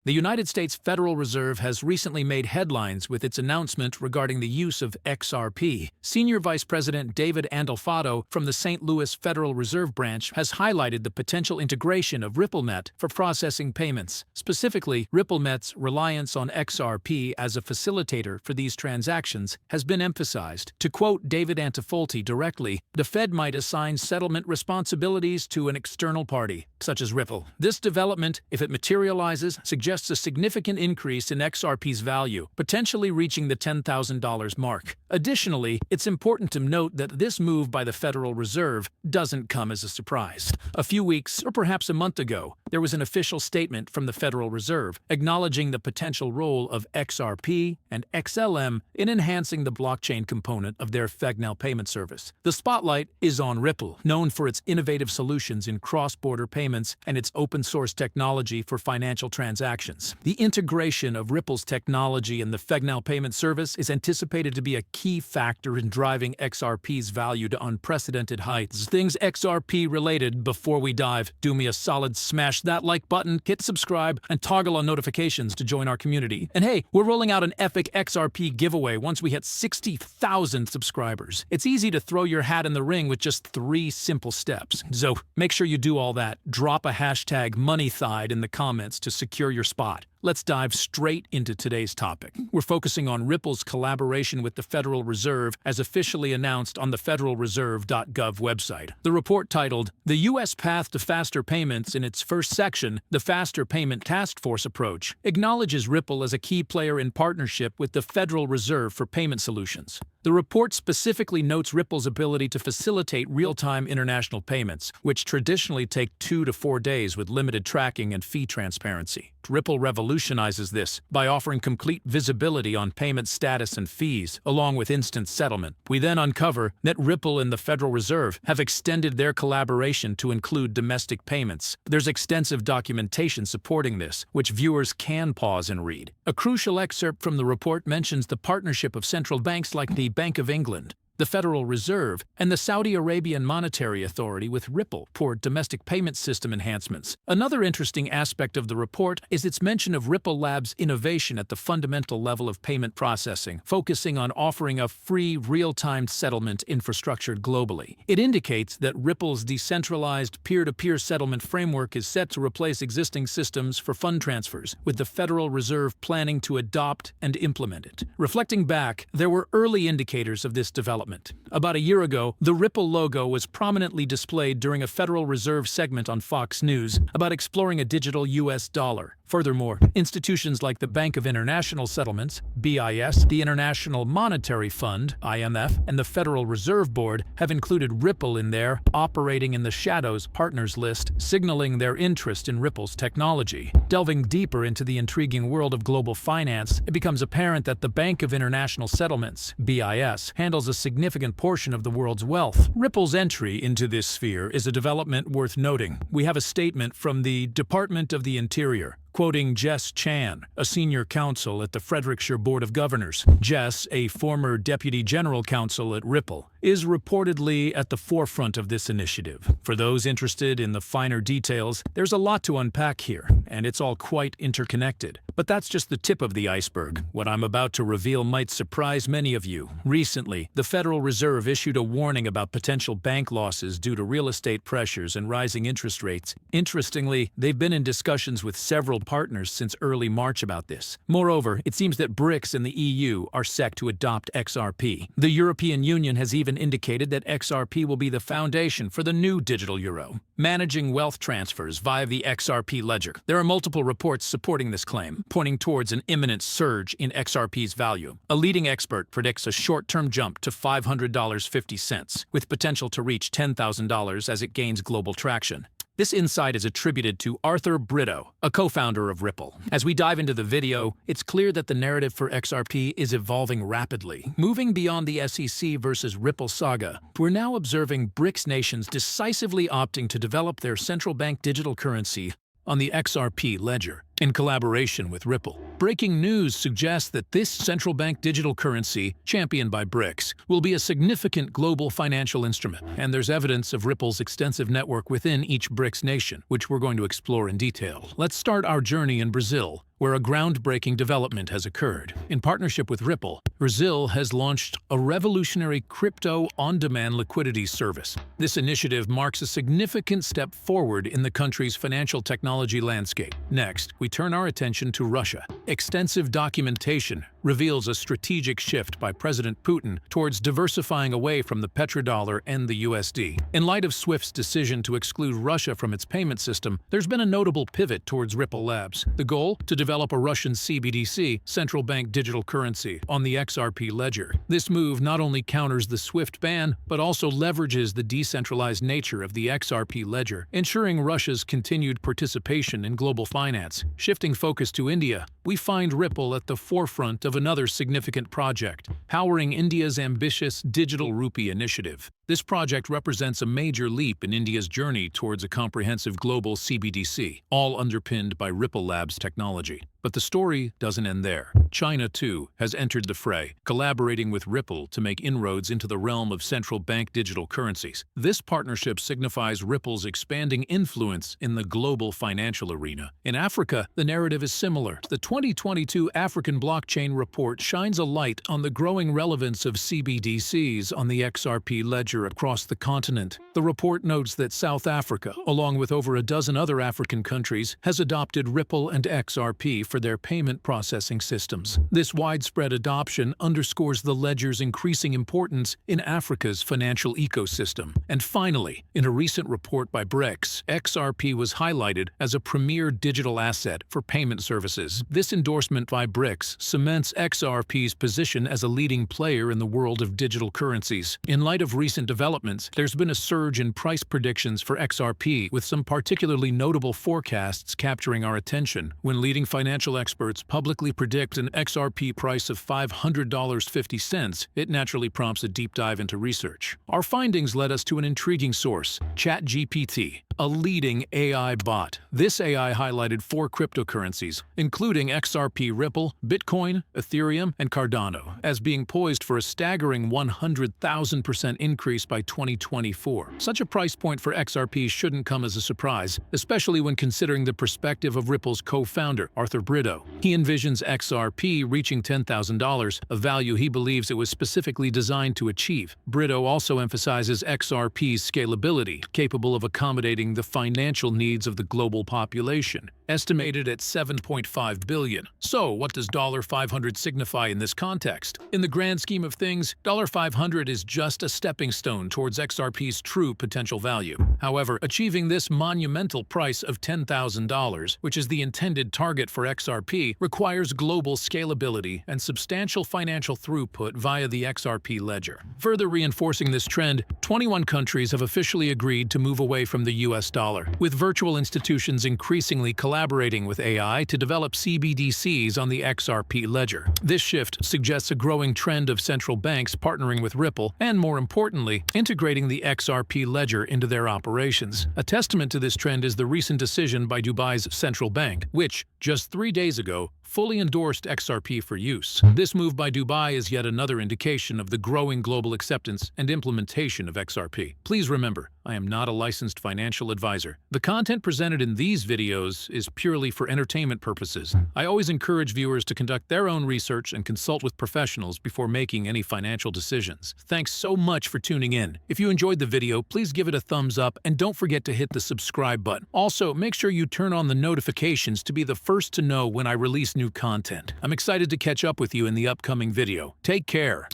The United States Federal Reserve has recently made headlines with its announcement regarding the use of XRP. Senior Vice President David Andolfado from the St. Louis Federal Reserve Branch has highlighted the potential integration of RippleNet for processing payments. Specifically, RippleNet's reliance on XRP as a facilitator for these transactions has been emphasized. To quote David Andolfado directly, the Fed might assign settlement responsibilities to an external party, such as Ripple. This development, if it materializes, suggests a significant increase in XRP's value, potentially reaching the $10,000 mark. Additionally, it's important to note that this move by the Federal Reserve doesn't come as a surprise. A few weeks, or perhaps a month ago, there was an official statement from the Federal Reserve acknowledging the potential role of XRP and XLM in enhancing the blockchain component of their FedNow payment service. The spotlight is on Ripple, known for its innovative solutions in cross-border payments and its open-source technology for financial transactions. The integration of Ripple's technology in the FedNow payment service is anticipated to be a key factor in driving XRP's value to unprecedented heights. Things XRP-related. Before we dive, do me a solid, smash that like button, hit subscribe, and toggle on notifications to join our community. And hey, we're rolling out an epic XRP giveaway once we hit 60,000 subscribers. It's easy to throw your hat in the ring with just 3 simple steps. So make sure you do all that. Drop a hashtag MoneyThide in the comments to secure your spot. Let's dive straight into today's topic. We're focusing on Ripple's collaboration with the Federal Reserve as officially announced on the federalreserve.gov website. The report titled, "The U.S. Path to Faster Payments," in its first section, the Faster Payment Task Force approach, acknowledges Ripple as a key player in partnership with the Federal Reserve for payment solutions. The report specifically notes Ripple's ability to facilitate real-time international payments, which traditionally take 2 to 4 days with limited tracking and fee transparency. Ripple revolutionizes this by offering complete visibility on payment status and fees, along with instant settlement. We then uncover that Ripple and the Federal Reserve have extended their collaboration to include domestic payments. There's extensive documentation supporting this, which viewers can pause and read. A crucial excerpt from the report mentions the partnership of central banks like the Bank of England, the Federal Reserve, and the Saudi Arabian Monetary Authority with Ripple for domestic payment system enhancements. Another interesting aspect of the report is its mention of Ripple Labs' innovation at the fundamental level of payment processing, focusing on offering a free, real-time settlement infrastructure globally. It indicates that Ripple's decentralized peer-to-peer settlement framework is set to replace existing systems for fund transfers, with the Federal Reserve planning to adopt and implement it. Reflecting back, there were early indicators of this development. About a year ago, the Ripple logo was prominently displayed during a Federal Reserve segment on Fox News about exploring a digital U.S. dollar. Furthermore, institutions like the Bank of International Settlements, BIS, the International Monetary Fund, IMF, and the Federal Reserve Board have included Ripple in their operating in the shadows partners list, signaling their interest in Ripple's technology. Delving deeper into the intriguing world of global finance, it becomes apparent that the Bank of International Settlements, BIS, handles a significant portion of the world's wealth. Ripple's entry into this sphere is a development worth noting. We have a statement from the Department of the Interior, quoting Jess Chan, a senior counsel at the Frederickshire Board of Governors. Jess, a former deputy general counsel at Ripple, is reportedly at the forefront of this initiative. For those interested in the finer details, there's a lot to unpack here, and it's all quite interconnected. But that's just the tip of the iceberg. What I'm about to reveal might surprise many of you. Recently, the Federal Reserve issued a warning about potential bank losses due to real estate pressures and rising interest rates. Interestingly, they've been in discussions with several partners since early March about this. Moreover, it seems that BRICS and the EU are set to adopt XRP. The European Union has even indicated that XRP will be the foundation for the new digital euro, managing wealth transfers via the XRP ledger. There are multiple reports supporting this claim, pointing towards an imminent surge in XRP's value. A leading expert predicts a short-term jump to $500.50, with potential to reach $10,000 as it gains global traction. This insight is attributed to Arthur Brito, a co-founder of Ripple. As we dive into the video, it's clear that the narrative for XRP is evolving rapidly. Moving beyond the SEC versus Ripple saga, we're now observing BRICS nations decisively opting to develop their central bank digital currency on the XRP ledger, in collaboration with Ripple. Breaking news suggests that this central bank digital currency, championed by BRICS, will be a significant global financial instrument, and there's evidence of Ripple's extensive network within each BRICS nation, which we're going to explore in detail. Let's start our journey in Brazil, where a groundbreaking development has occurred. In partnership with Ripple, Brazil has launched a revolutionary crypto on-demand liquidity service. This initiative marks a significant step forward in the country's financial technology landscape. Next, we turn our attention to Russia. Extensive documentation reveals a strategic shift by President Putin towards diversifying away from the petrodollar and the USD. In light of SWIFT's decision to exclude Russia from its payment system, there's been a notable pivot towards Ripple Labs. The goal? To develop a Russian CBDC, central bank digital currency, on the XRP ledger. This move not only counters the SWIFT ban, but also leverages the decentralized nature of the XRP ledger, ensuring Russia's continued participation in global finance. Shifting focus to India, we find Ripple at the forefront of another significant project, powering India's ambitious Digital Rupee initiative. This project represents a major leap in India's journey towards a comprehensive global CBDC, all underpinned by Ripple Labs technology. But the story doesn't end there. China, too, has entered the fray, collaborating with Ripple to make inroads into the realm of central bank digital currencies. This partnership signifies Ripple's expanding influence in the global financial arena. In Africa, the narrative is similar. The 2022 African Blockchain Report shines a light on the growing relevance of CBDCs on the XRP ledger across the continent. The report notes that South Africa, along with over a dozen other African countries, has adopted Ripple and XRP for their payment processing systems. This widespread adoption underscores the ledger's increasing importance in Africa's financial ecosystem. And finally, in a recent report by BRICS, XRP was highlighted as a premier digital asset for payment services. This endorsement by BRICS cements XRP's position as a leading player in the world of digital currencies. In light of recent developments, there's been a surge in price predictions for XRP, with some particularly notable forecasts capturing our attention. When leading financial experts publicly predict an XRP price of $500.50, it naturally prompts a deep dive into research. Our findings led us to an intriguing source, ChatGPT, a leading AI bot. This AI highlighted 4 cryptocurrencies, including XRP, Ripple, Bitcoin, Ethereum, and Cardano, as being poised for a staggering 100,000% increase by 2024. Such a price point for XRP shouldn't come as a surprise, especially when considering the perspective of Ripple's co-founder, Arthur Brito. He envisions XRP reaching $10,000, a value he believes it was specifically designed to achieve. Brito also emphasizes XRP's scalability, capable of accommodating the financial needs of the global population, estimated at 7.5 billion. So, what does $500 signify in this context? In the grand scheme of things, $500 is just a stepping stone towards XRP's true potential value. However, achieving this monumental price of $10,000, which is the intended target for XRP, requires global scalability and substantial financial throughput via the XRP ledger. Further reinforcing this trend, 21 countries have officially agreed to move away from the US dollar, with virtual institutions increasingly collaborating with AI to develop CBDCs on the XRP ledger. This shift suggests a growing trend of central banks partnering with Ripple and, more importantly, integrating the XRP ledger into their operations. A testament to this trend is the recent decision by Dubai's central bank, which, just 3 days ago, fully endorsed XRP for use. This move by Dubai is yet another indication of the growing global acceptance and implementation of XRP. Please remember, I am not a licensed financial advisor. The content presented in these videos is purely for entertainment purposes. I always encourage viewers to conduct their own research and consult with professionals before making any financial decisions. Thanks so much for tuning in. If you enjoyed the video, please give it a thumbs up and don't forget to hit the subscribe button. Also, make sure you turn on the notifications to be the first to know when I release new content. I'm excited to catch up with you in the upcoming video. Take care.